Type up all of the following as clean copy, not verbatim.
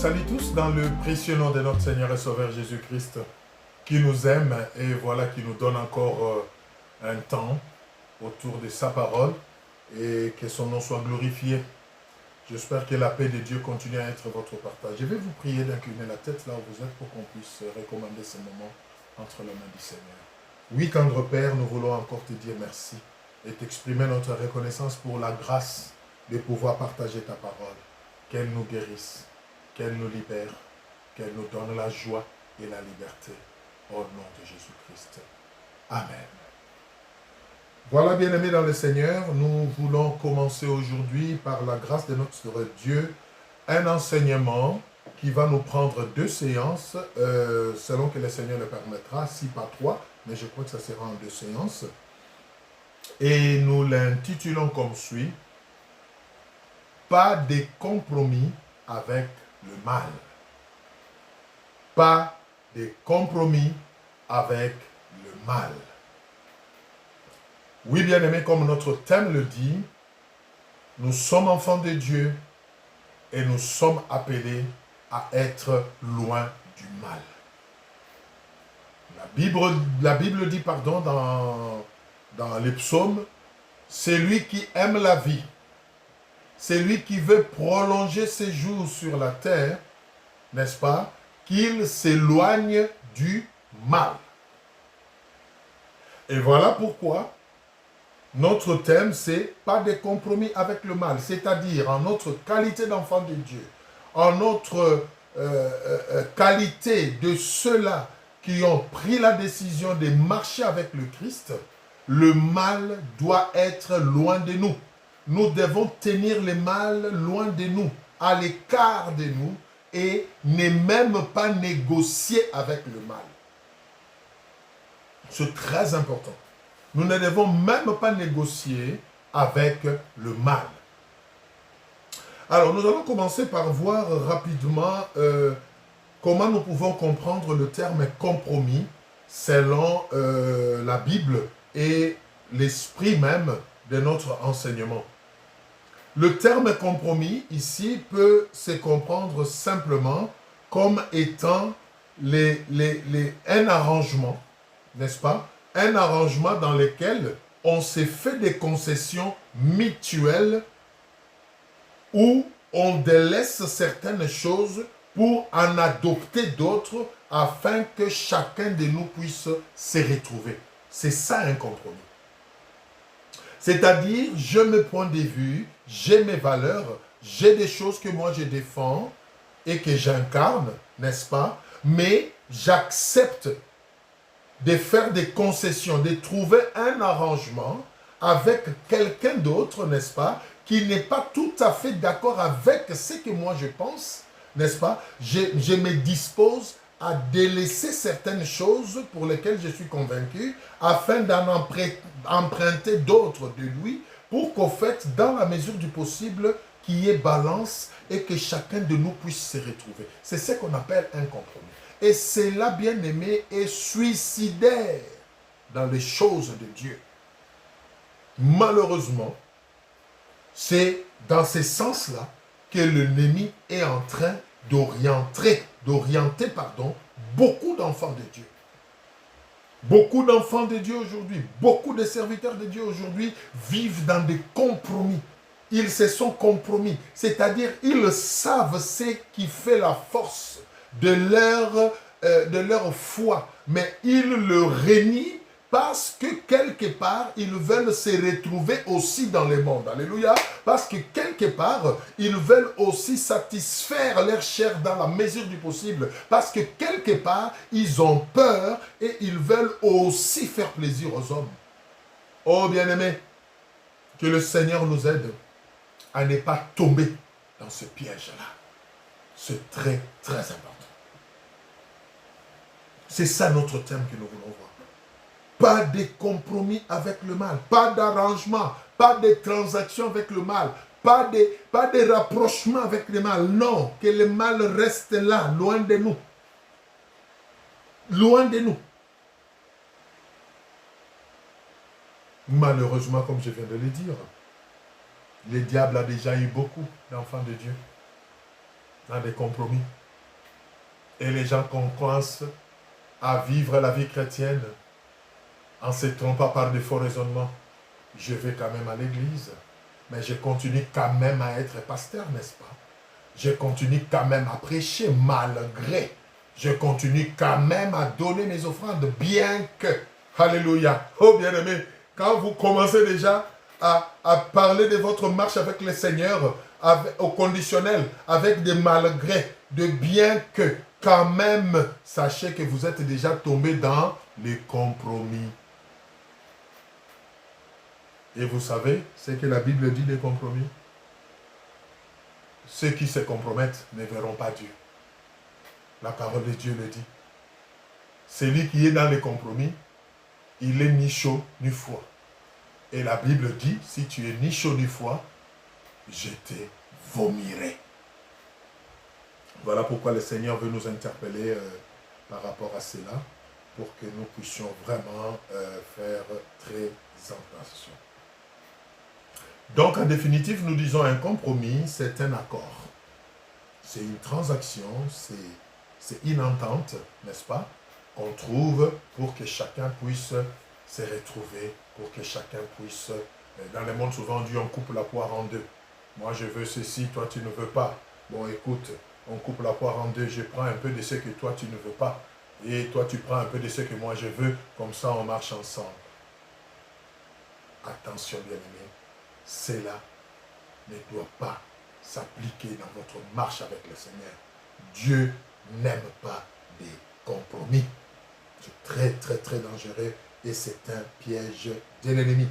salue tous dans le précieux nom de notre Seigneur et Sauveur Jésus-Christ, qui nous aime et voilà qui nous donne encore un temps autour de sa parole et que son nom soit glorifié. J'espère que la paix de Dieu continue à être votre partage. Je vais vous prier d'incliner la tête là où vous êtes pour qu'on puisse recommander ce moment entre les mains du Seigneur. Oui, tendre Père, nous voulons encore te dire merci et t'exprimer notre reconnaissance pour la grâce de pouvoir partager ta parole. Qu'elle nous guérisse, qu'elle nous libère, qu'elle nous donne la joie et la liberté. Au nom de Jésus-Christ. Amen. Voilà, bien-aimés dans le Seigneur, nous voulons commencer aujourd'hui, par la grâce de notre Dieu, un enseignement qui va nous prendre 2 séances, selon que le Seigneur le permettra, si pas 3, mais je crois que ça sera en 2 séances. Et nous l'intitulons comme suit, « Pas de compromis avec le mal. » Pas de compromis avec le mal. Oui, bien-aimés, comme notre thème le dit, nous sommes enfants de Dieu et nous sommes appelés à être loin du mal. La Bible dit, dans les psaumes, c'est lui qui aime la vie, c'est lui qui veut prolonger ses jours sur la terre, n'est-ce pas, qu'il s'éloigne du mal. Et voilà pourquoi notre thème, c'est pas de compromis avec le mal, c'est-à-dire en notre qualité d'enfant de Dieu, en notre qualité de ceux-là qui ont pris la décision de marcher avec le Christ, le mal doit être loin de nous. Nous devons tenir le mal loin de nous, à l'écart de nous, et ne même pas négocier avec le mal. C'est très important. Nous ne devons même pas négocier avec le mal. Alors, nous allons commencer par voir rapidement comment nous pouvons comprendre le terme compromis selon la Bible et l'esprit même de notre enseignement. Le terme compromis ici peut se comprendre simplement comme étant un arrangement, n'est-ce pas? Un arrangement dans lequel on s'est fait des concessions mutuelles où on délaisse certaines choses pour en adopter d'autres afin que chacun de nous puisse se retrouver. C'est ça un compromis. C'est-à-dire, je me prends des vues, j'ai mes valeurs, j'ai des choses que moi je défends et que j'incarne, n'est-ce pas? Mais j'accepte de faire des concessions, de trouver un arrangement avec quelqu'un d'autre, n'est-ce pas, qui n'est pas tout à fait d'accord avec ce que moi je pense, n'est-ce pas? Je me dispose à délaisser certaines choses pour lesquelles je suis convaincu, afin d'en emprunter d'autres de lui, pour qu'au fait, dans la mesure du possible, qu'il y ait balance et que chacun de nous puisse se retrouver. C'est ce qu'on appelle un compromis. Et cela, bien aimé, est suicidaire dans les choses de Dieu. Malheureusement, c'est dans ce sens-là que l'ennemi est en train d'orienter beaucoup d'enfants de Dieu. Beaucoup d'enfants de Dieu aujourd'hui, beaucoup de serviteurs de Dieu aujourd'hui vivent dans des compromis. Ils se sont compromis, c'est-à-dire ils savent ce qui fait la force de leur foi, mais ils le renient parce que quelque part, ils veulent se retrouver aussi dans le monde. Alléluia. Parce que quelque part, ils veulent aussi satisfaire leur chair dans la mesure du possible. Parce que quelque part, ils ont peur et ils veulent aussi faire plaisir aux hommes. Oh bien-aimés, que le Seigneur nous aide à ne pas tomber dans ce piège-là. C'est très, très important. C'est ça notre thème que nous voulons voir. Pas de compromis avec le mal, pas d'arrangement, pas de transaction avec le mal, pas de rapprochement avec le mal. Non, que le mal reste là, loin de nous. Loin de nous. Malheureusement, comme je viens de le dire, le diable a déjà eu beaucoup d'enfants de Dieu. dans des compromis. Et les gens commencent à vivre la vie chrétienne en se trompant par de faux raisonnements. Je vais quand même à l'église, mais je continue quand même à être pasteur, n'est-ce pas? Je continue quand même à prêcher malgré. Je continue quand même à donner mes offrandes, bien que, alléluia, oh bien-aimé, quand vous commencez déjà à parler de votre marche avec le Seigneur, au conditionnel, avec des malgrés, de bien que, quand même, sachez que vous êtes déjà tombé dans les compromis. Et vous savez ce que la Bible dit des compromis? Ceux qui se compromettent ne verront pas Dieu. La parole de Dieu le dit. Celui qui est dans les compromis, il est ni chaud ni froid. Et la Bible dit, si tu es ni chaud ni froid, je te vomirai. Voilà pourquoi le Seigneur veut nous interpeller par rapport à cela, pour que nous puissions vraiment faire très attention. Donc, en définitive, nous disons un compromis, c'est un accord. C'est une transaction, c'est une entente, n'est-ce pas, qu'on trouve pour que chacun puisse se retrouver, pour que chacun puisse... Dans le monde, souvent, on dit on coupe la poire en deux. Moi, je veux ceci, toi, tu ne veux pas. Bon, écoute, on coupe la poire en deux, je prends un peu de ce que toi, tu ne veux pas. Et toi, tu prends un peu de ce que moi, je veux. Comme ça, on marche ensemble. Attention, bien-aimés. Cela ne doit pas s'appliquer dans votre marche avec le Seigneur. Dieu n'aime pas des compromis. C'est très, très, très dangereux et c'est un piège de l'ennemi.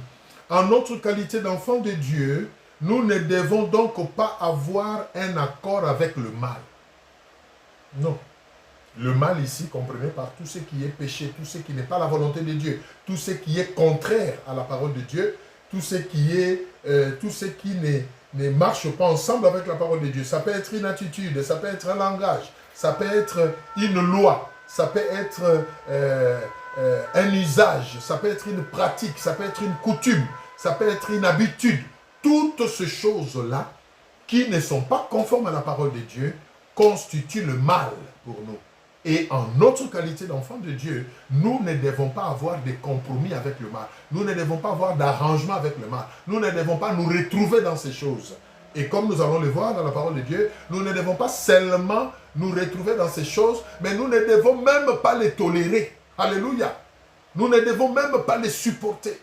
En notre qualité d'enfant de Dieu, nous ne devons donc pas avoir un accord avec le mal. Non. Le mal ici, comprenez par tout ce qui est péché, tout ce qui n'est pas la volonté de Dieu, tout ce qui est contraire à la parole de Dieu, tout ce qui ne marche pas ensemble avec la parole de Dieu. Ça peut être une attitude, ça peut être un langage, ça peut être une loi, ça peut être un usage, ça peut être une pratique, ça peut être une coutume, ça peut être une habitude. Toutes ces choses-là qui ne sont pas conformes à la parole de Dieu constituent le mal pour nous. Et en notre qualité d'enfant de Dieu, nous ne devons pas avoir de compromis avec le mal. Nous ne devons pas avoir d'arrangement avec le mal. Nous ne devons pas nous retrouver dans ces choses. Et comme nous allons le voir dans la parole de Dieu, nous ne devons pas seulement nous retrouver dans ces choses, mais nous ne devons même pas les tolérer. Alléluia. Nous ne devons même pas les supporter.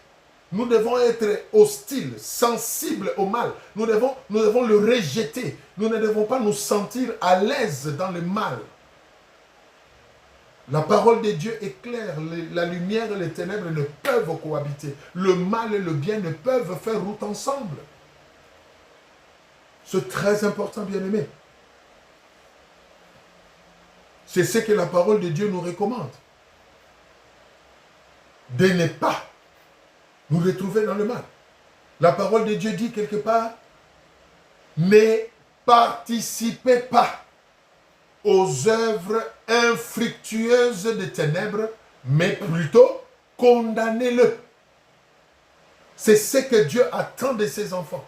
Nous devons être hostiles, sensibles au mal. Nous devons le rejeter. Nous ne devons pas nous sentir à l'aise dans le mal. La parole de Dieu est claire. La lumière et les ténèbres ne peuvent cohabiter. Le mal et le bien ne peuvent faire route ensemble. C'est très important, bien-aimé. C'est ce que la parole de Dieu nous recommande. De ne pas nous retrouver dans le mal. La parole de Dieu dit quelque part, ne participez pas aux œuvres infructueuses des ténèbres, mais plutôt condamnez-le. C'est ce que Dieu attend de ses enfants.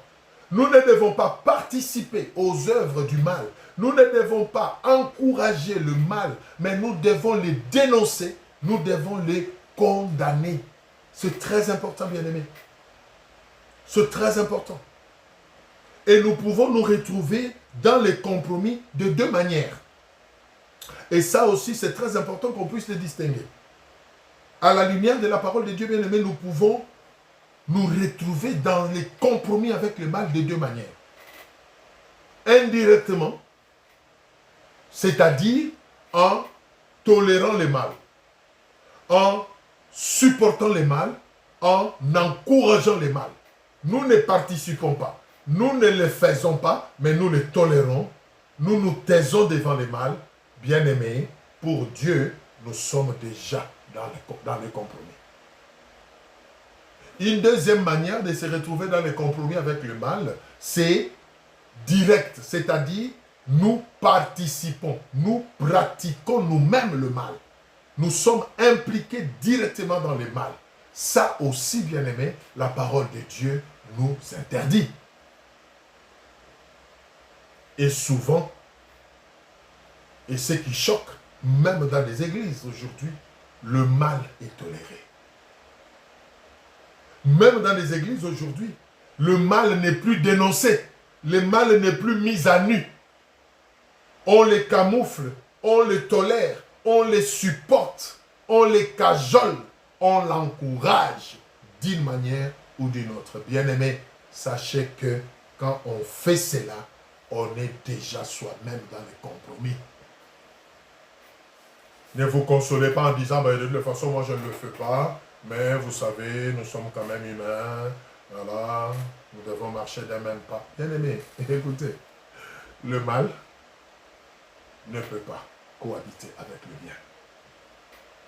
Nous ne devons pas participer aux œuvres du mal. Nous ne devons pas encourager le mal, mais nous devons les dénoncer. Nous devons les condamner. C'est très important, bien-aimés. C'est très important. Et nous pouvons nous retrouver dans les compromis de deux manières. Et ça aussi, c'est très important qu'on puisse les distinguer. À la lumière de la parole de Dieu, bien-aimés, nous pouvons nous retrouver dans les compromis avec le mal de deux manières. Indirectement, c'est-à-dire en tolérant le mal, en supportant le mal, en encourageant le mal. Nous ne participons pas, nous ne le faisons pas, mais nous le tolérons, nous nous taisons devant le mal. Bien-aimés, pour Dieu, nous sommes déjà dans les compromis. Une deuxième manière de se retrouver dans les compromis avec le mal, c'est direct, c'est-à-dire nous participons, nous pratiquons nous-mêmes le mal. Nous sommes impliqués directement dans le mal. Ça aussi, bien-aimés, la parole de Dieu nous interdit. Et souvent, Et ce qui choque, même dans les églises aujourd'hui, le mal est toléré. Même dans les églises aujourd'hui, le mal n'est plus dénoncé. Le mal n'est plus mis à nu. On les camoufle, on les tolère, on les supporte, on les cajole, on l'encourage d'une manière ou d'une autre. Bien-aimés, sachez que quand on fait cela, on est déjà soi-même dans les compromis. Ne vous consolez pas en disant, de toute façon, moi je ne le fais pas, mais vous savez, nous sommes quand même humains, voilà, nous devons marcher d'un même pas. Bien-aimés, écoutez, le mal ne peut pas cohabiter avec le bien.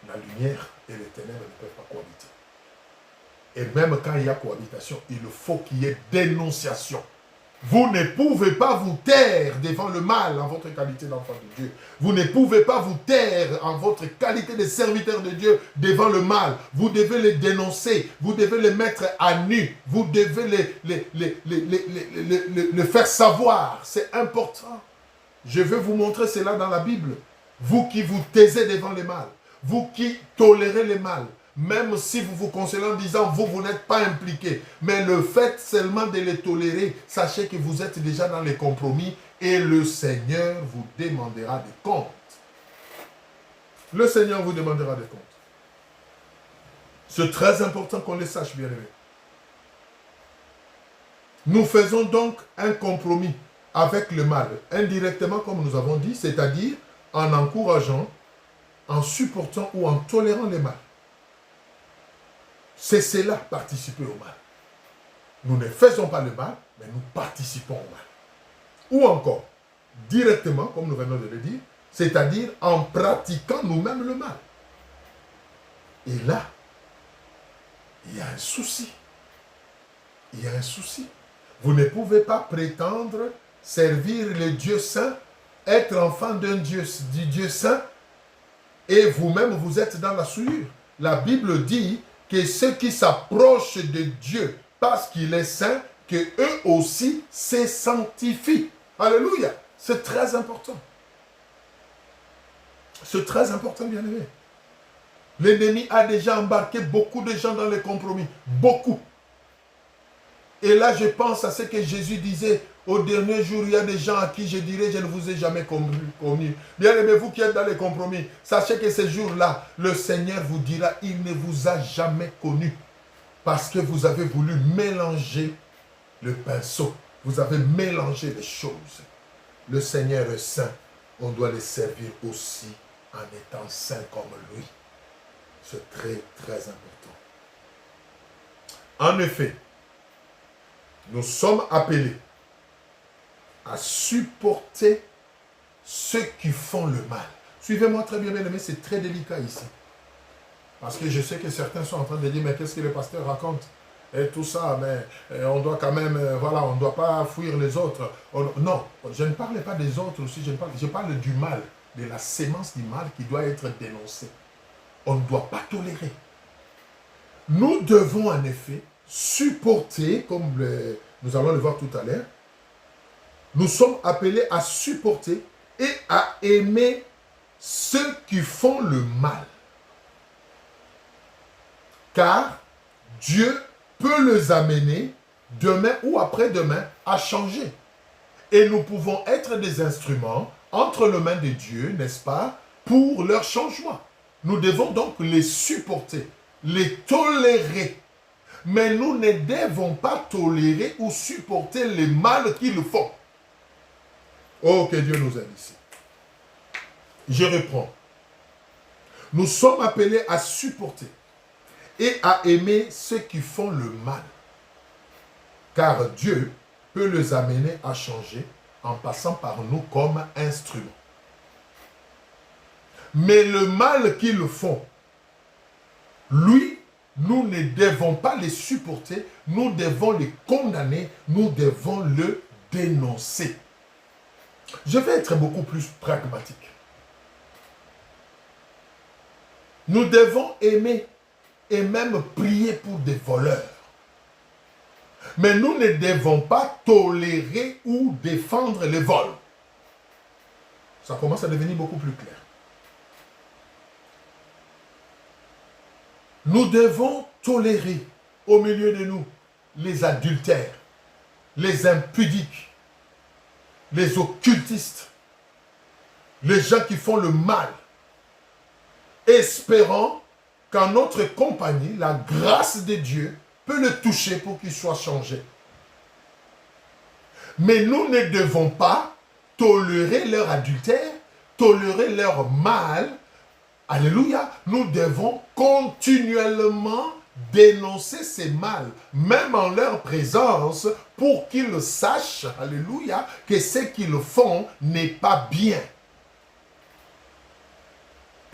La lumière et les ténèbres ne peuvent pas cohabiter. Et même quand il y a cohabitation, il faut qu'il y ait dénonciation. Vous ne pouvez pas vous taire devant le mal en votre qualité d'enfant de Dieu. Vous ne pouvez pas vous taire en votre qualité de serviteur de Dieu devant le mal. Vous devez les dénoncer. Vous devez les mettre à nu. Vous devez le faire savoir. C'est important. Je vais vous montrer cela dans la Bible. Vous qui vous taisez devant le mal. Vous qui tolérez le mal. Même si vous vous consolez en disant, vous n'êtes pas impliqué. Mais le fait seulement de les tolérer, sachez que vous êtes déjà dans les compromis et le Seigneur vous demandera des comptes. Le Seigneur vous demandera des comptes. C'est très important qu'on le sache, bien-aimés. Nous faisons donc un compromis avec le mal, indirectement comme nous avons dit, c'est-à-dire en encourageant, en supportant ou en tolérant le mal. C'est cela, participer au mal. Nous ne faisons pas le mal, mais nous participons au mal. Ou encore, directement, comme nous venons de le dire, c'est-à-dire en pratiquant nous-mêmes le mal. Et là, il y a un souci. Il y a un souci. Vous ne pouvez pas prétendre servir le Dieu saint, être enfant du Dieu saint, et vous-même, vous êtes dans la souillure. La Bible dit que ceux qui s'approchent de Dieu parce qu'il est saint, que eux aussi se sanctifient. Alléluia. C'est très important. C'est très important, bien-aimé. L'ennemi a déjà embarqué beaucoup de gens dans les compromis. Beaucoup. Et là, je pense à ce que Jésus disait. Au dernier jour, il y a des gens à qui je dirais, je ne vous ai jamais connu. Bien-aimés, vous qui êtes dans les compromis, sachez que ce jour-là, le Seigneur vous dira, il ne vous a jamais connu. Parce que vous avez voulu mélanger le pinceau. Vous avez mélangé les choses. Le Seigneur est saint. On doit le servir aussi en étant saint comme lui. C'est très, très important. En effet, nous sommes appelés à supporter ceux qui font le mal. Suivez-moi très bien, bien-aimés, c'est très délicat ici. Parce que je sais que certains sont en train de dire, mais qu'est-ce que le pasteur raconte? Et tout ça, mais on doit quand même, voilà, on ne doit pas fuir les autres. Non, je ne parle pas des autres aussi, je parle du mal, de la sémence du mal qui doit être dénoncée. On ne doit pas tolérer. Nous devons en effet supporter, comme nous allons le voir tout à l'heure, nous sommes appelés à supporter et à aimer ceux qui font le mal. Car Dieu peut les amener demain ou après-demain à changer. Et nous pouvons être des instruments entre les mains de Dieu, n'est-ce pas, pour leur changement. Nous devons donc les supporter, les tolérer. Mais nous ne devons pas tolérer ou supporter le mal qu'ils font. Oh, que Dieu nous aide ici. Je reprends. Nous sommes appelés à supporter et à aimer ceux qui font le mal. Car Dieu peut les amener à changer en passant par nous comme instruments. Mais le mal qu'ils font, lui, nous ne devons pas les supporter, nous devons les condamner, nous devons le dénoncer. Je vais être beaucoup plus pragmatique. Nous devons aimer et même prier pour des voleurs. Mais nous ne devons pas tolérer ou défendre les vols. ça commence à devenir beaucoup plus clair. Nous devons tolérer au milieu de nous les adultères, les impudiques, les occultistes, les gens qui font le mal, espérant qu'en notre compagnie, la grâce de Dieu peut le toucher pour qu'il soit changé. Mais nous ne devons pas tolérer leur adultère, tolérer leur mal. Alléluia. Nous devons continuellement dénoncer ces mal, même en leur présence, pour qu'ils sachent, alléluia, que ce qu'ils font n'est pas bien.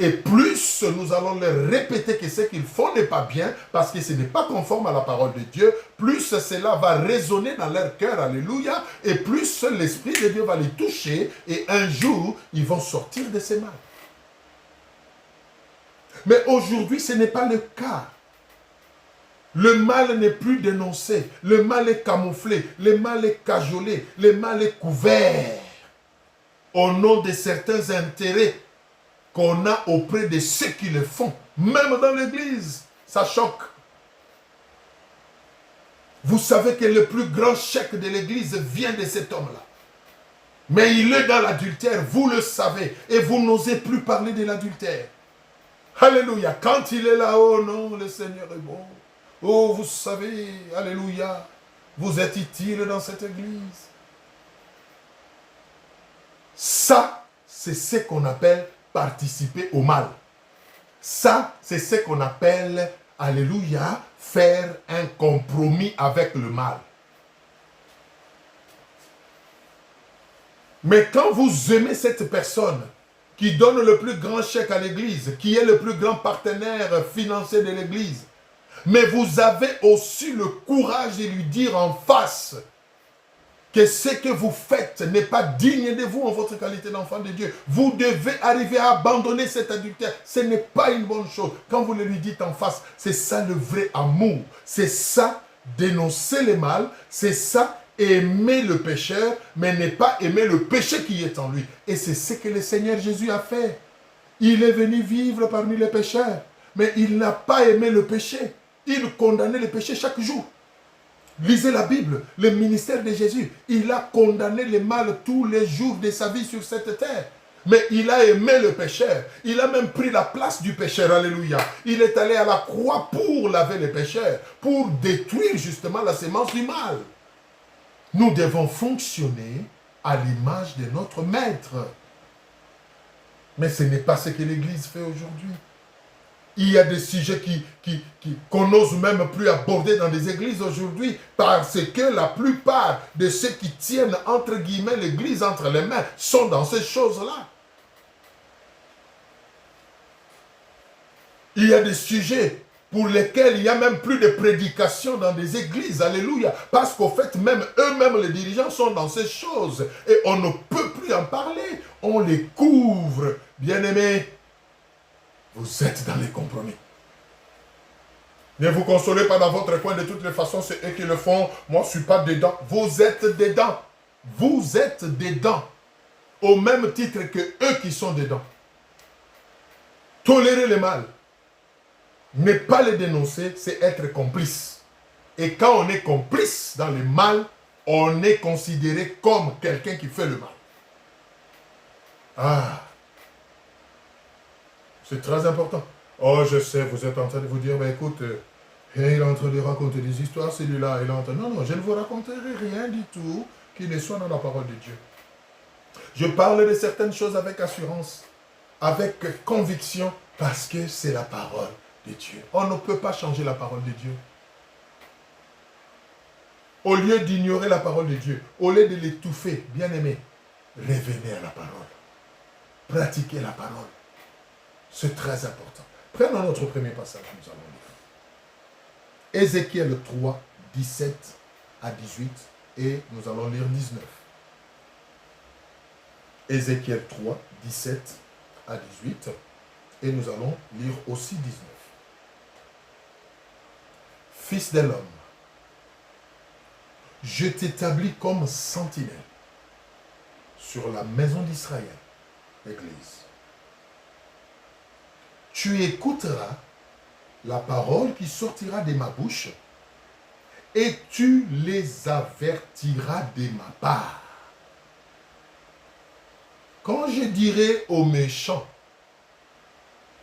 Et plus nous allons leur répéter que ce qu'ils font n'est pas bien, parce que ce n'est pas conforme à la parole de Dieu, plus cela va résonner dans leur cœur, alléluia, et plus l'Esprit de Dieu va les toucher, et un jour, ils vont sortir de ces mal. Mais aujourd'hui, ce n'est pas le cas. Le mal n'est plus dénoncé, le mal est camouflé, le mal est cajolé, le mal est couvert, au nom de certains intérêts qu'on a auprès de ceux qui le font, même dans l'église. Ça choque. Vous savez que le plus grand chèque de l'église vient de cet homme-là. Mais il est dans l'adultère, vous le savez, et vous n'osez plus parler de l'adultère. Alléluia. Quand il est là, oh non, le Seigneur est bon. Oh, vous savez, alléluia, vous êtes utile dans cette église. Ça, c'est ce qu'on appelle participer au mal. Ça, c'est ce qu'on appelle, alléluia, faire un compromis avec le mal. Mais quand vous aimez cette personne qui donne le plus grand chèque à l'église, qui est le plus grand partenaire financier de l'église, mais vous avez aussi le courage de lui dire en face que ce que vous faites n'est pas digne de vous en votre qualité d'enfant de Dieu. Vous devez arriver à abandonner cet adultère. Ce n'est pas une bonne chose. Quand vous le lui dites en face, c'est ça le vrai amour. C'est ça dénoncer le mal. C'est ça aimer le pécheur, mais ne pas aimer le péché qui est en lui. Et c'est ce que le Seigneur Jésus a fait. Il est venu vivre parmi les pécheurs, mais il n'a pas aimé le péché. Il condamnait le péché chaque jour. Lisez la Bible, le ministère de Jésus. Il a condamné le mal tous les jours de sa vie sur cette terre. Mais il a aimé le pécheur. Il a même pris la place du pécheur. Alléluia. Il est allé à la croix pour laver les pécheurs, pour détruire justement la sémence du mal. Nous devons fonctionner à l'image de notre Maître. Mais ce n'est pas ce que l'Église fait aujourd'hui. Il y a des sujets qu'on n'ose même plus aborder dans des églises aujourd'hui parce que la plupart de ceux qui tiennent entre guillemets l'église entre les mains sont dans ces choses-là. Il y a des sujets pour lesquels il n'y a même plus de prédication dans des églises. Alléluia. Parce qu'au fait, même eux-mêmes, les dirigeants sont dans ces choses. Et on ne peut plus en parler. On les couvre. Bien-aimés, vous êtes dans les compromis. Ne vous consolez pas dans votre coin. De toutes les façons, c'est eux qui le font. Moi, je ne suis pas dedans. Vous êtes dedans. Vous êtes dedans. Au même titre que eux qui sont dedans. Tolérer le mal. Ne pas le dénoncer, c'est être complice. Et quand on est complice dans le mal, on est considéré comme quelqu'un qui fait le mal. Ah! C'est très important. Oh, je sais, vous êtes en train de vous dire, ben écoute, il est en train de raconter des histoires, celui-là, il est en train... Non, non, je ne vous raconterai rien du tout qui ne soit dans la parole de Dieu. Je parle de certaines choses avec assurance, avec conviction, parce que c'est la parole de Dieu. On ne peut pas changer la parole de Dieu. Au lieu d'ignorer la parole de Dieu, au lieu de l'étouffer, bien aimé, revenez à la parole. Pratiquez la parole. C'est très important. Prenons notre premier passage, nous allons lire. Ézéchiel 3, 17 à 18 et nous allons lire 19. Ézéchiel 3, 17 à 18 et nous allons lire aussi 19. Fils de l'homme, je t'établis comme sentinelle sur la maison d'Israël. Église. Tu écouteras la parole qui sortira de ma bouche et tu les avertiras de ma part. Quand je dirai aux méchants,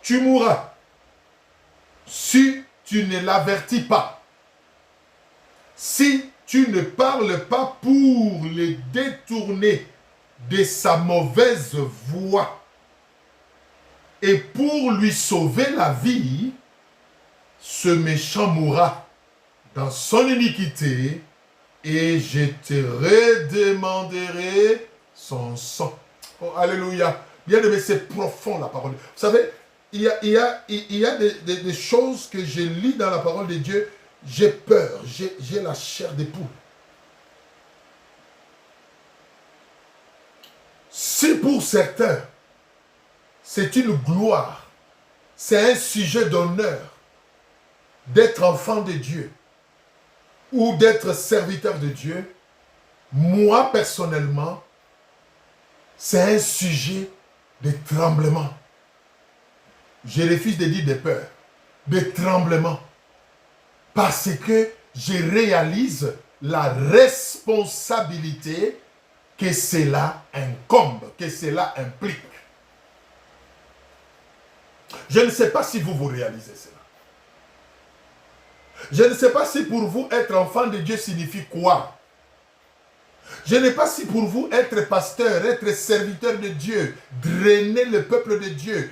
tu mourras, si tu ne l'avertis pas, si tu ne parles pas pour les détourner de sa mauvaise voie et pour lui sauver la vie, ce méchant mourra dans son iniquité et je te redemanderai son sang. Oh, alléluia. Bien aimé, c'est profond la parole. Vous savez, il y a des choses que je lis dans la parole de Dieu. J'ai peur, j'ai la chair des poules. Si pour certains, c'est une gloire, c'est un sujet d'honneur d'être enfant de Dieu ou d'être serviteur de Dieu, moi personnellement, c'est un sujet de tremblement. Je refuse de dire de peur, de tremblement. Parce que je réalise la responsabilité que cela incombe, que cela implique. Je ne sais pas si vous réalisez cela. Je ne sais pas si pour vous être enfant de Dieu signifie quoi. Je ne sais pas si pour vous être pasteur, être serviteur de Dieu, drainer le peuple de Dieu,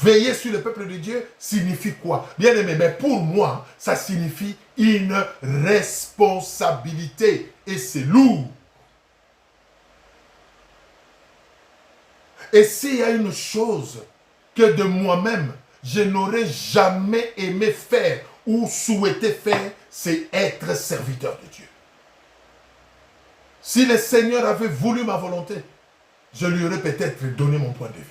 veiller sur le peuple de Dieu signifie quoi? Bien aimé, mais pour moi, ça signifie une responsabilité. Et c'est lourd. Et s'il y a une chose que de moi-même, je n'aurais jamais aimé faire ou souhaité faire, c'est être serviteur de Dieu. Si le Seigneur avait voulu ma volonté, je lui aurais peut-être donné mon point de vue.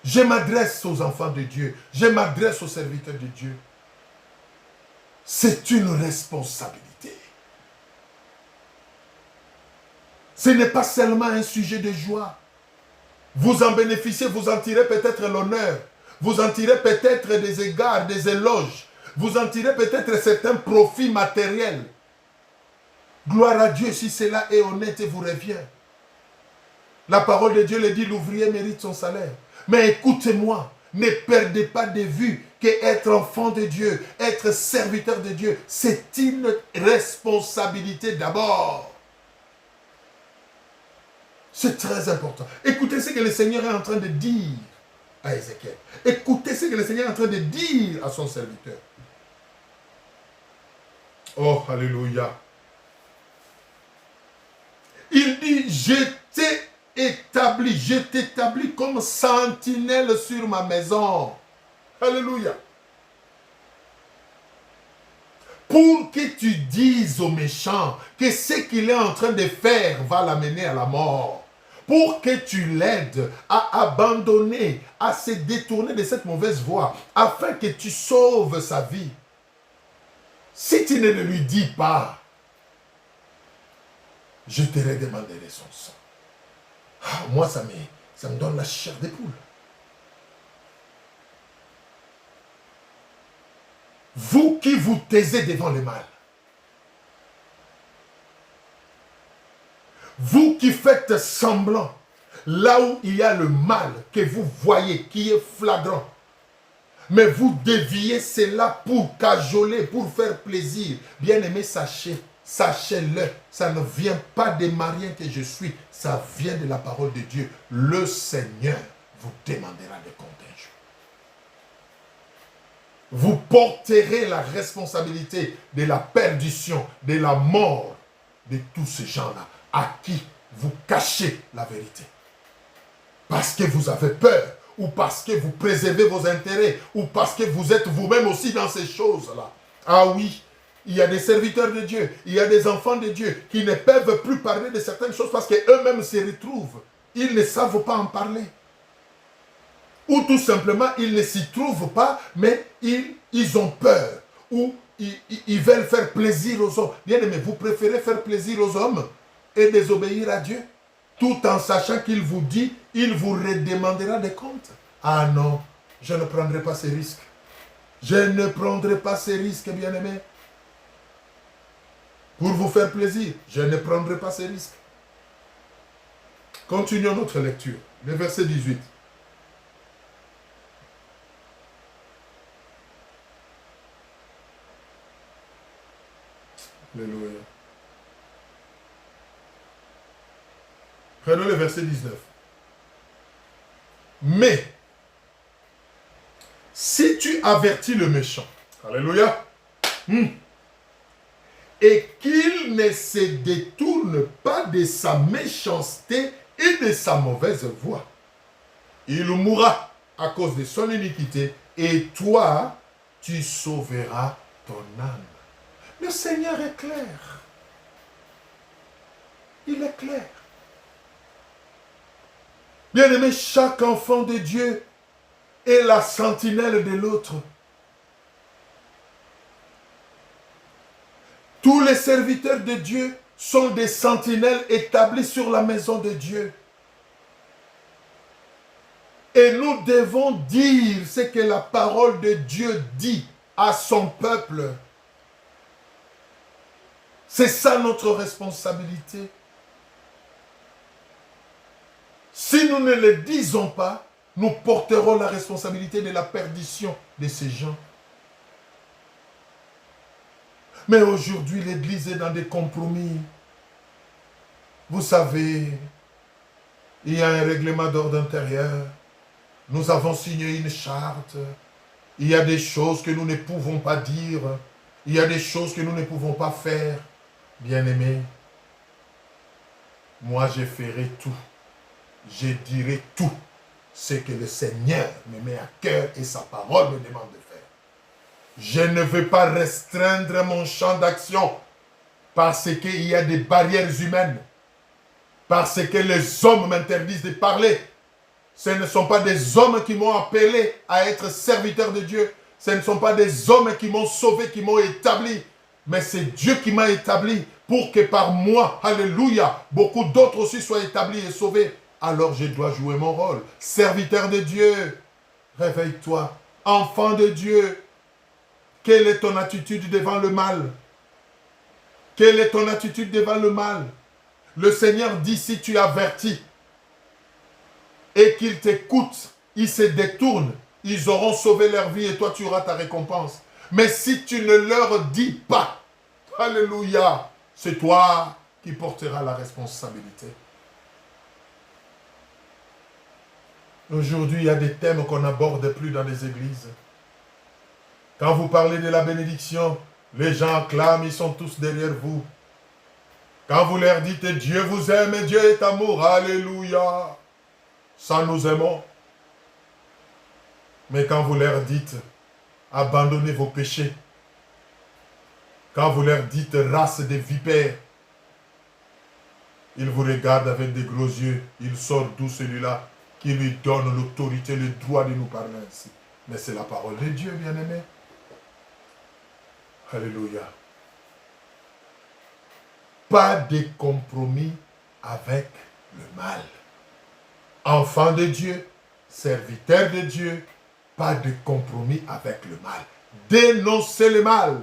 Je m'adresse aux enfants de Dieu. Je m'adresse aux serviteurs de Dieu. C'est une responsabilité. Ce n'est pas seulement un sujet de joie. Vous en bénéficiez, vous en tirez peut-être l'honneur. Vous en tirez peut-être des égards, des éloges. Vous en tirez peut-être certains profits matériels. Gloire à Dieu si cela est honnête et vous revient. La parole de Dieu le dit, l'ouvrier mérite son salaire. Mais écoutez-moi, ne perdez pas de vue qu'être enfant de Dieu, être serviteur de Dieu, c'est une responsabilité d'abord. C'est très important. Écoutez ce que le Seigneur est en train de dire à Ézéchiel. Écoutez ce que le Seigneur est en train de dire à son serviteur. Oh, alléluia. Il dit, je t'établis comme sentinelle sur ma maison. Alléluia. Pour que tu dises aux méchants que ce qu'il est en train de faire va l'amener à la mort. Pour que tu l'aides à abandonner, à se détourner de cette mauvaise voie, afin que tu sauves sa vie. Si tu ne le lui dis pas, je te redemanderai son sang. Ah, moi, ça me donne la chair des poules. Vous qui vous taisez devant le mal, vous qui faites semblant, là où il y a le mal que vous voyez, qui est flagrant, mais vous déviez cela pour cajoler, pour faire plaisir. Bien-aimé, sachez-le, ça ne vient pas des mariens que je suis, ça vient de la parole de Dieu. Le Seigneur vous demandera des comptes un jour. Vous porterez la responsabilité de la perdition, de la mort de tous ces gens-là, à qui vous cachez la vérité. Parce que vous avez peur, ou parce que vous préservez vos intérêts, ou parce que vous êtes vous-même aussi dans ces choses-là. Ah oui, il y a des serviteurs de Dieu, il y a des enfants de Dieu qui ne peuvent plus parler de certaines choses parce qu'eux-mêmes se retrouvent. Ils ne savent pas en parler. Ou tout simplement, ils ne s'y trouvent pas, mais ils ont peur. Ou ils veulent faire plaisir aux hommes. Bien aimé, vous préférez faire plaisir aux hommes et désobéir à Dieu? tout en sachant qu'il vous dit, il vous redemandera des comptes. Ah non, je ne prendrai pas ces risques. Je ne prendrai pas ces risques, bien-aimés. Pour vous faire plaisir, je ne prendrai pas ces risques. Continuons notre lecture. Le verset 18. Alléluia. Prenons le verset 19. Mais, si tu avertis le méchant, alléluia, et qu'il ne se détourne pas de sa méchanceté et de sa mauvaise voie, il mourra à cause de son iniquité, et toi, tu sauveras ton âme. Le Seigneur est clair. Il est clair. Bien-aimé, chaque enfant de Dieu est la sentinelle de l'autre. Tous les serviteurs de Dieu sont des sentinelles établies sur la maison de Dieu. Et nous devons dire ce que la parole de Dieu dit à son peuple. C'est ça notre responsabilité. Si nous ne le disons pas, nous porterons la responsabilité de la perdition de ces gens. Mais aujourd'hui, l'Église est dans des compromis. Vous savez, il y a un règlement d'ordre intérieur. Nous avons signé une charte. Il y a des choses que nous ne pouvons pas dire. Il y a des choses que nous ne pouvons pas faire. Bien-aimés, moi je ferai tout. Je dirai tout ce que le Seigneur me met à cœur et sa parole me demande de faire. Je ne veux pas restreindre mon champ d'action parce qu'il y a des barrières humaines, parce que les hommes m'interdisent de parler. Ce ne sont pas des hommes qui m'ont appelé à être serviteur de Dieu. Ce ne sont pas des hommes qui m'ont sauvé, qui m'ont établi. Mais c'est Dieu qui m'a établi pour que par moi, alléluia, beaucoup d'autres aussi soient établis et sauvés. Alors je dois jouer mon rôle. Serviteur de Dieu, réveille-toi. Enfant de Dieu, quelle est ton attitude devant le mal? Quelle est ton attitude devant le mal? Le Seigneur dit, si tu avertis et qu'ils t'écoutent, ils se détournent, ils auront sauvé leur vie et toi tu auras ta récompense. Mais si tu ne leur dis pas, alléluia, c'est toi qui porteras la responsabilité. Aujourd'hui, il y a des thèmes qu'on n'aborde plus dans les églises. Quand vous parlez de la bénédiction, les gens acclament, ils sont tous derrière vous. Quand vous leur dites « Dieu vous aime et Dieu est amour », alléluia, ça nous aimons. Mais quand vous leur dites « Abandonnez vos péchés », quand vous leur dites « Race des vipères », ils vous regardent avec des gros yeux. Il sort d'où celui-là qui lui donne l'autorité, le droit de nous parler ainsi. Mais c'est la parole de Dieu, bien-aimé. Alléluia. Pas de compromis avec le mal. Enfant de Dieu, serviteur de Dieu, pas de compromis avec le mal. Dénoncez le mal.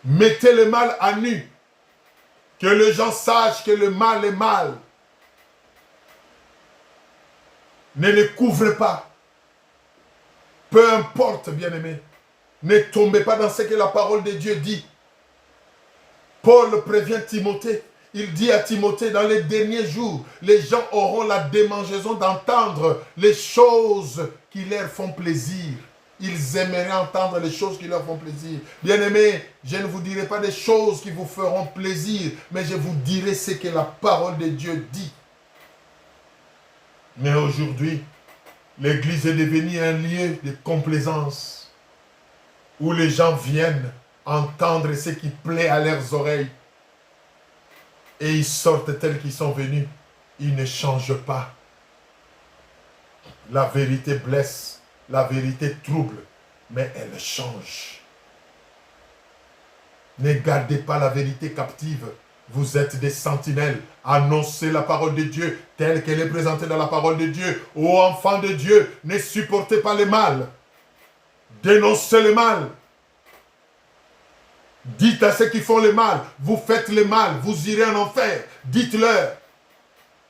Mettez le mal à nu. Que les gens sachent que le mal est mal. Ne le couvrez pas. Peu importe, bien-aimé. Ne tombez pas dans ce que la parole de Dieu dit. Paul prévient Timothée. Il dit à Timothée, dans les derniers jours, les gens auront la démangeaison d'entendre les choses qui leur font plaisir. Ils aimeraient entendre les choses qui leur font plaisir. Bien-aimés, je ne vous dirai pas des choses qui vous feront plaisir, mais je vous dirai ce que la parole de Dieu dit. Mais aujourd'hui, l'église est devenue un lieu de complaisance où les gens viennent entendre ce qui plaît à leurs oreilles et ils sortent tels qu'ils sont venus. Ils ne changent pas. La vérité blesse, la vérité trouble, mais elle change. Ne gardez pas la vérité captive. Vous êtes des sentinelles. Annoncez la parole de Dieu telle qu'elle est présentée dans la parole de Dieu. Ô enfants de Dieu, ne supportez pas le mal. Dénoncez le mal. Dites à ceux qui font le mal, vous faites le mal, vous irez en enfer. Dites-leur.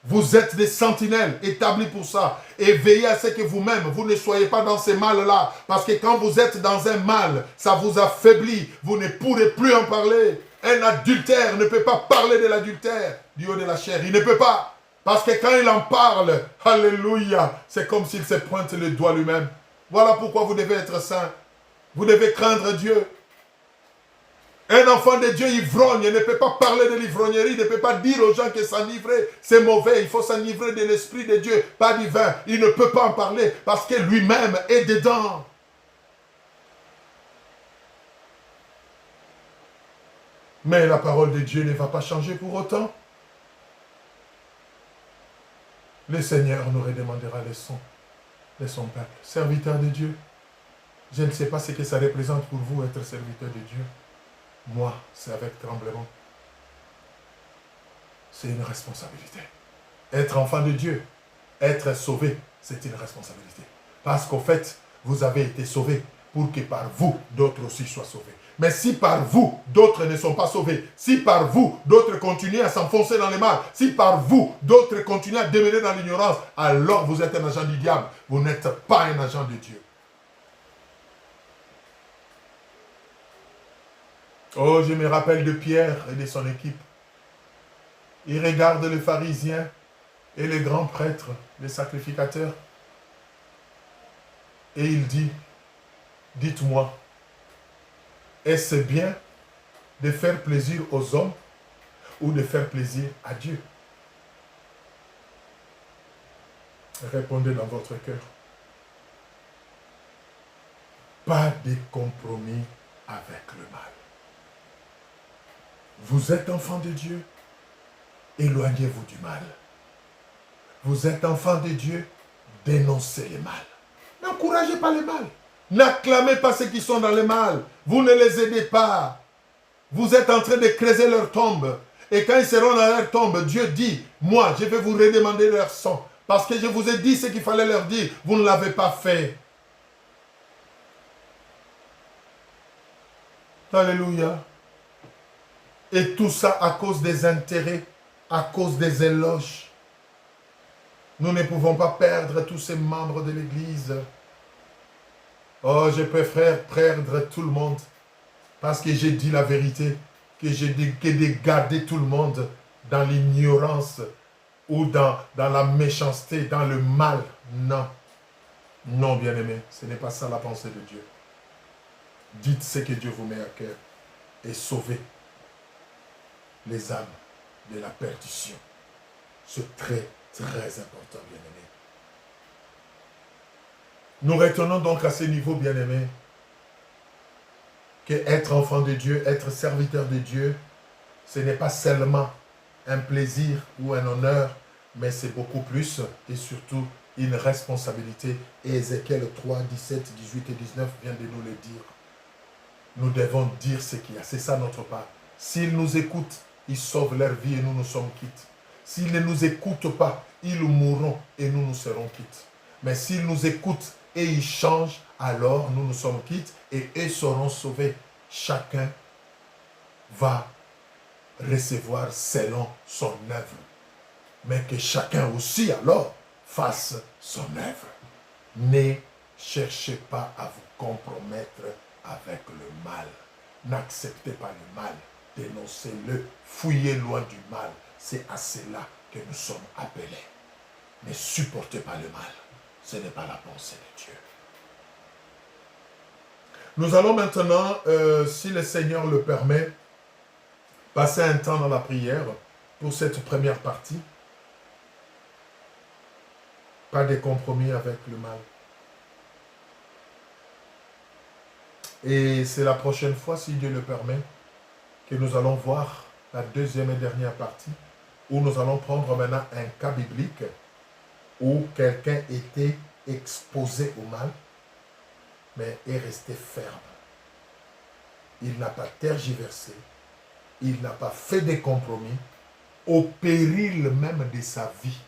Vous êtes des sentinelles établis pour ça. Et veillez à ce que vous-même, vous ne soyez pas dans ces mal-là. Parce que quand vous êtes dans un mal, ça vous affaiblit. Vous ne pourrez plus en parler. Un adultère ne peut pas parler de l'adultère du haut de la chair. Il ne peut pas. Parce que quand il en parle, alléluia, c'est comme s'il se pointe le doigt lui-même. Voilà pourquoi vous devez être saint. Vous devez craindre Dieu. Un enfant de Dieu ivrogne ne peut pas parler de l'ivrognerie, ne peut pas dire aux gens que s'enivrer, c'est mauvais. Il faut s'enivrer de l'esprit de Dieu, pas du vin. Il ne peut pas en parler parce que lui-même est dedans. Mais la parole de Dieu ne va pas changer pour autant. Le Seigneur nous redemandera les sons de son peuple. Serviteur de Dieu, je ne sais pas ce que ça représente pour vous être serviteur de Dieu. Moi, c'est avec tremblement. C'est une responsabilité. Être enfant de Dieu, être sauvé, c'est une responsabilité. Parce qu'au fait, vous avez été sauvés pour que par vous, d'autres aussi soient sauvés. Mais si par vous, d'autres ne sont pas sauvés, si par vous, d'autres continuent à s'enfoncer dans le mal, si par vous, d'autres continuent à demeurer dans l'ignorance, alors vous êtes un agent du diable. Vous n'êtes pas un agent de Dieu. Oh, je me rappelle de Pierre et de son équipe. Il regarde les pharisiens et les grands prêtres, les sacrificateurs. Et il dit, dites-moi, est-ce bien de faire plaisir aux hommes ou de faire plaisir à Dieu? Répondez dans votre cœur. Pas de compromis avec le mal. Vous êtes enfant de Dieu, éloignez-vous du mal. Vous êtes enfant de Dieu, dénoncez le mal. N'encouragez pas le mal. N'acclamez pas ceux qui sont dans le mal. Vous ne les aidez pas. Vous êtes en train de creuser leur tombe. Et quand ils seront dans leur tombe, Dieu dit, moi, je vais vous redemander leur sang. Parce que je vous ai dit ce qu'il fallait leur dire. Vous ne l'avez pas fait. Alléluia. Et tout ça à cause des intérêts, à cause des éloges. Nous ne pouvons pas perdre tous ces membres de l'Église. Oh, je préfère perdre tout le monde parce que j'ai dit la vérité, que de garder tout le monde dans l'ignorance ou dans la méchanceté, dans le mal. Non. Non, bien-aimé, ce n'est pas ça la pensée de Dieu. Dites ce que Dieu vous met à cœur et sauvez les âmes de la perdition. C'est très, très important, bien-aimé. Nous retenons donc à ce niveau, bien-aimé, que être enfant de Dieu, être serviteur de Dieu, ce n'est pas seulement un plaisir ou un honneur, mais c'est beaucoup plus et surtout une responsabilité. Et Ézéchiel 3, 17, 18 et 19 vient de nous le dire. Nous devons dire ce qu'il y a. C'est ça notre part. S'ils nous écoutent, ils sauvent leur vie et nous nous sommes quittes. S'ils ne nous écoutent pas, ils mourront et nous nous serons quittes. Mais s'ils nous écoutent et ils changent, alors nous nous sommes quittes et eux seront sauvés. Chacun va recevoir selon son œuvre. Mais que chacun aussi alors fasse son œuvre. Ne cherchez pas à vous compromettre avec le mal. N'acceptez pas le mal. Dénoncez-le. Fuyez loin du mal. C'est à cela que nous sommes appelés. Ne supportez pas le mal. Ce n'est pas la pensée de Dieu. Nous allons maintenant, si le Seigneur le permet, passer un temps dans la prière pour cette première partie. Pas de compromis avec le mal. Et c'est la prochaine fois, si Dieu le permet, que nous allons voir la deuxième et dernière partie, où nous allons prendre maintenant un cas biblique où quelqu'un était exposé au mal, mais est resté ferme. Il n'a pas tergiversé, il n'a pas fait de compromis au péril même de sa vie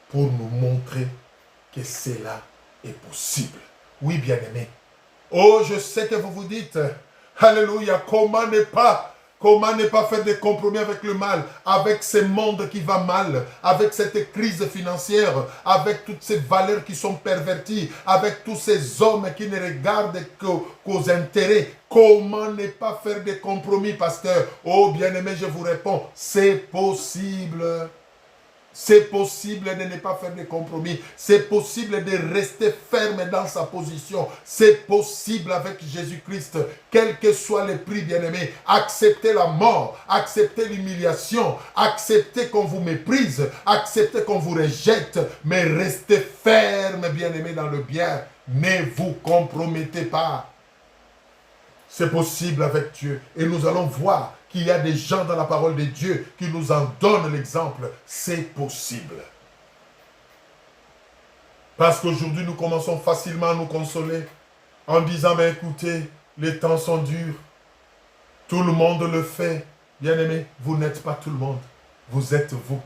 pour nous montrer que cela est possible. Oui, bien-aimés. Oh, je sais que vous vous dites, alléluia, comment ne pas faire des compromis avec le mal, avec ce monde qui va mal, avec cette crise financière, avec toutes ces valeurs qui sont perverties, avec tous ces hommes qui ne regardent qu'aux intérêts. Comment ne pas faire des compromis, pasteur? Oh, bien-aimé, je vous réponds, c'est possible. C'est possible de ne pas faire de compromis. C'est possible de rester ferme dans sa position. C'est possible avec Jésus-Christ. Quel que soit le prix, bien-aimé. Acceptez la mort. Acceptez l'humiliation. Acceptez qu'on vous méprise. Acceptez qu'on vous rejette. Mais restez ferme, bien-aimé, dans le bien. Ne vous compromettez pas. C'est possible avec Dieu. Et nous allons voir qu'il y a des gens dans la parole de Dieu qui nous en donnent l'exemple. C'est possible. Parce qu'aujourd'hui, nous commençons facilement à nous consoler en disant, mais écoutez, les temps sont durs. Tout le monde le fait. Bien-aimés, vous n'êtes pas tout le monde. Vous êtes vous.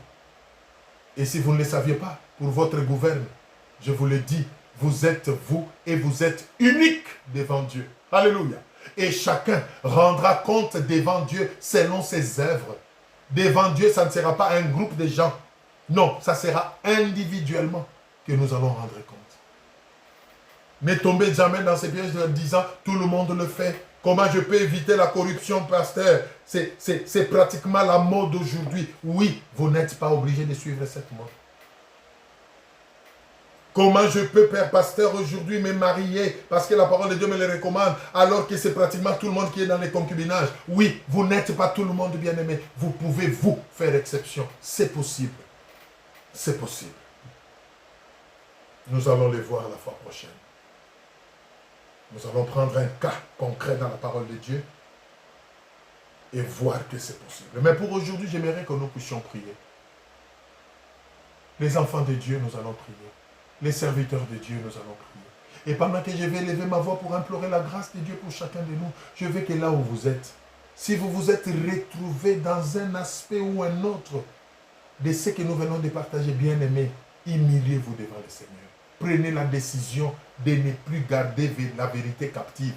Et si vous ne le saviez pas, pour votre gouverne, je vous le dis, vous êtes vous et vous êtes unique devant Dieu. Alléluia. Et chacun rendra compte devant Dieu selon ses œuvres. Devant Dieu, ça ne sera pas un groupe de gens. Non, ça sera individuellement que nous allons rendre compte. Ne tombez jamais dans ces pièges en disant tout le monde le fait. Comment je peux éviter la corruption, pasteur? C'est pratiquement la mode aujourd'hui. Oui, vous n'êtes pas obligé de suivre cette mode. Comment je peux, père pasteur, aujourd'hui me marier parce que la parole de Dieu me le recommande alors que c'est pratiquement tout le monde qui est dans les concubinages? Oui, vous n'êtes pas tout le monde, bien-aimé. Vous pouvez, vous, faire exception. C'est possible. C'est possible. Nous allons les voir la fois prochaine. Nous allons prendre un cas concret dans la parole de Dieu et voir que c'est possible. Mais pour aujourd'hui, j'aimerais que nous puissions prier. Les enfants de Dieu, nous allons prier. Les serviteurs de Dieu, nous allons prier. Et pendant que je vais lever ma voix pour implorer la grâce de Dieu pour chacun de nous, je veux que là où vous êtes, si vous vous êtes retrouvés dans un aspect ou un autre de ce que nous venons de partager, bien aimés, humiliez-vous devant le Seigneur. Prenez la décision de ne plus garder la vérité captive,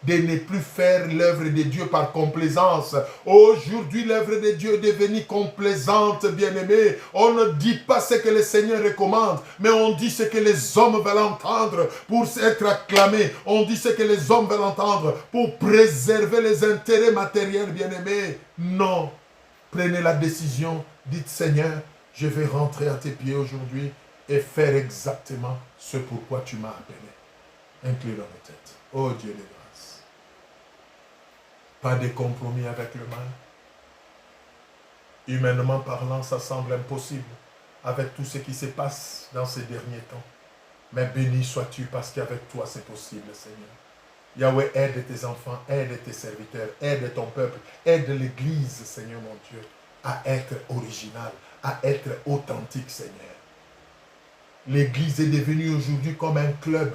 de ne plus faire l'œuvre de Dieu par complaisance. Aujourd'hui, l'œuvre de Dieu est devenue complaisante, bien-aimé. On ne dit pas ce que le Seigneur recommande, mais on dit ce que les hommes veulent entendre pour être acclamés. On dit ce que les hommes veulent entendre pour préserver les intérêts matériels, bien-aimé. Non. Prenez la décision. Dites, Seigneur, je vais rentrer à tes pieds aujourd'hui et faire exactement ce pourquoi tu m'as appelé. Inclinons nos têtes. Oh Dieu de grâce. Pas de compromis avec le mal. Humainement parlant, ça semble impossible avec tout ce qui se passe dans ces derniers temps. Mais béni sois-tu parce qu'avec toi c'est possible, Seigneur. Yahweh, aide tes enfants, aide tes serviteurs, aide ton peuple, aide l'Église, Seigneur mon Dieu, à être original, à être authentique, Seigneur. L'Église est devenue aujourd'hui comme un club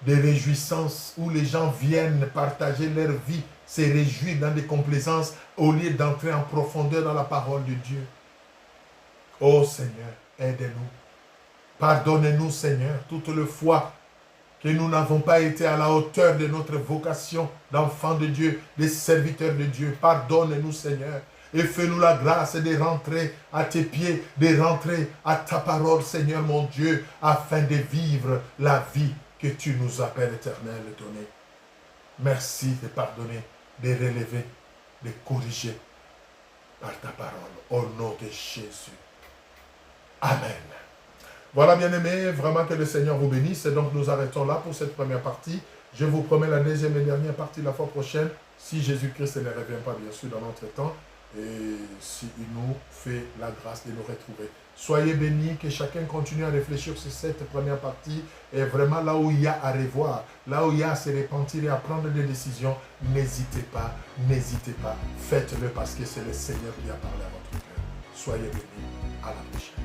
de réjouissance où les gens viennent partager leur vie, se réjouir dans des complaisances au lieu d'entrer en profondeur dans la parole de Dieu. Oh Seigneur, aide-nous. Pardonne-nous, Seigneur, toutes les fois que nous n'avons pas été à la hauteur de notre vocation d'enfants de Dieu, de serviteurs de Dieu. Pardonne-nous, Seigneur. Et fais-nous la grâce de rentrer à tes pieds, de rentrer à ta parole, Seigneur mon Dieu, afin de vivre la vie que tu nous appelles, Éternel, de donner. Merci de pardonner, de relever, de corriger par ta parole, au nom de Jésus. Amen. Voilà, bien-aimés, vraiment que le Seigneur vous bénisse. Et donc, nous arrêtons là pour cette première partie. Je vous promets la deuxième et dernière partie la fois prochaine, si Jésus-Christ ne revient pas, bien sûr, dans notre temps. Et s'il nous fait la grâce de nous retrouver. Soyez bénis, que chacun continue à réfléchir sur cette première partie. Et vraiment, là où il y a à revoir, là où il y a à se repentir et à prendre des décisions, n'hésitez pas, faites-le parce que c'est le Seigneur qui a parlé à votre cœur. Soyez bénis, à la prochaine.